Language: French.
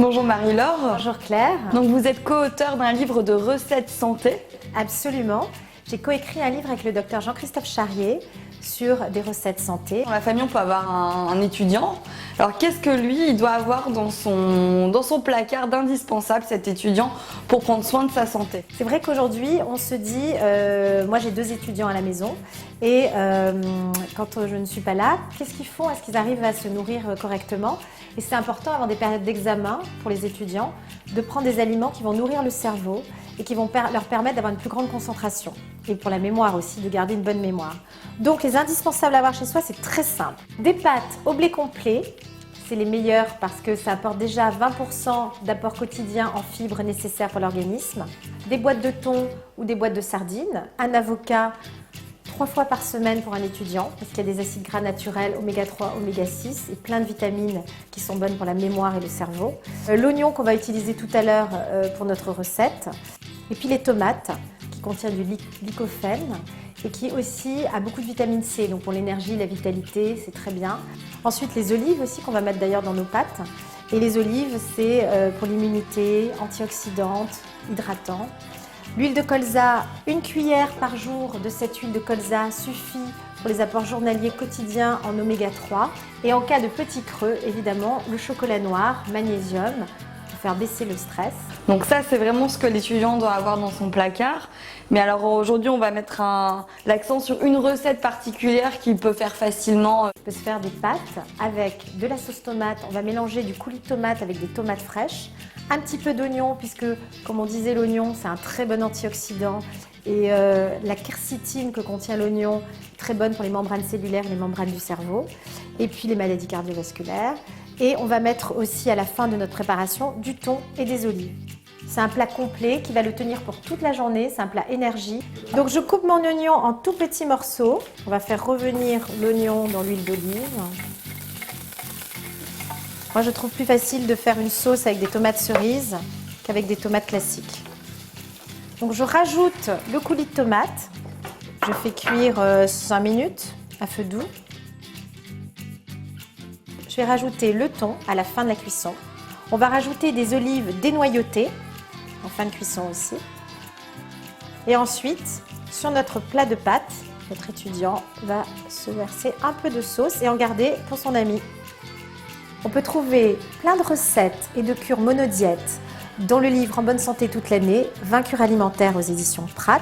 Bonjour Marie-Laure. Bonjour Claire. Donc vous êtes co-auteure d'un livre de recettes santé. Absolument. J'ai coécrit un livre avec le docteur Jean-Christophe Charrier sur des recettes santé. Dans la famille, on peut avoir un étudiant. Alors qu'est-ce que lui, il doit avoir dans son placard d'indispensable, cet étudiant, pour prendre soin de sa santé? C'est vrai qu'aujourd'hui, on se dit, moi j'ai 2 étudiants à la maison, et quand je ne suis pas là, qu'est-ce qu'ils font? Est-ce qu'ils arrivent à se nourrir correctement? Et c'est important avant des périodes d'examen pour les étudiants de prendre des aliments qui vont nourrir le cerveau et qui vont leur permettre d'avoir une plus grande concentration. Et pour la mémoire aussi, de garder une bonne mémoire. Donc les indispensables à avoir chez soi, c'est très simple. Des pâtes au blé complet, c'est les meilleurs parce que ça apporte déjà 20% d'apport quotidien en fibres nécessaires pour l'organisme. Des boîtes de thon ou des boîtes de sardines. Un avocat 3 fois par semaine pour un étudiant parce qu'il y a des acides gras naturels, oméga 3, oméga 6 et plein de vitamines qui sont bonnes pour la mémoire et le cerveau. L'oignon qu'on va utiliser tout à l'heure pour notre recette. Et puis les tomates qui contiennent du lycopène et qui aussi a beaucoup de vitamine C, donc pour l'énergie, la vitalité, c'est très bien. Ensuite les olives aussi qu'on va mettre d'ailleurs dans nos pâtes. Et les olives, c'est pour l'immunité, antioxydante, hydratant. L'huile de colza, 1 cuillère par jour de cette huile de colza suffit pour les apports journaliers quotidiens en oméga 3. Et en cas de petit creux, évidemment, le chocolat noir, magnésium, pour faire baisser le stress. Donc ça, c'est vraiment ce que l'étudiant doit avoir dans son placard. Mais alors aujourd'hui, on va mettre l'accent sur une recette particulière qu'il peut faire facilement. On peut se faire des pâtes avec de la sauce tomate. On va mélanger du coulis de tomate avec des tomates fraîches. Un petit peu d'oignon, puisque, comme on disait, l'oignon, c'est un très bon antioxydant. Et la quercétine que contient l'oignon, très bonne pour les membranes cellulaires et les membranes du cerveau. Et puis les maladies cardiovasculaires. Et on va mettre aussi à la fin de notre préparation du thon et des olives. C'est un plat complet qui va le tenir pour toute la journée, c'est un plat énergie. Donc je coupe mon oignon en tout petits morceaux. On va faire revenir l'oignon dans l'huile d'olive. Moi je trouve plus facile de faire une sauce avec des tomates cerises qu'avec des tomates classiques. Donc je rajoute le coulis de tomate. Je fais cuire 5 minutes à feu doux. Je vais rajouter le thon à la fin de la cuisson. On va rajouter des olives dénoyautées en fin de cuisson aussi. Et ensuite, sur notre plat de pâtes, notre étudiant va se verser un peu de sauce et en garder pour son ami. On peut trouver plein de recettes et de cures monodiètes dans le livre En bonne santé toute l'année, 20 cures alimentaires aux éditions Prat.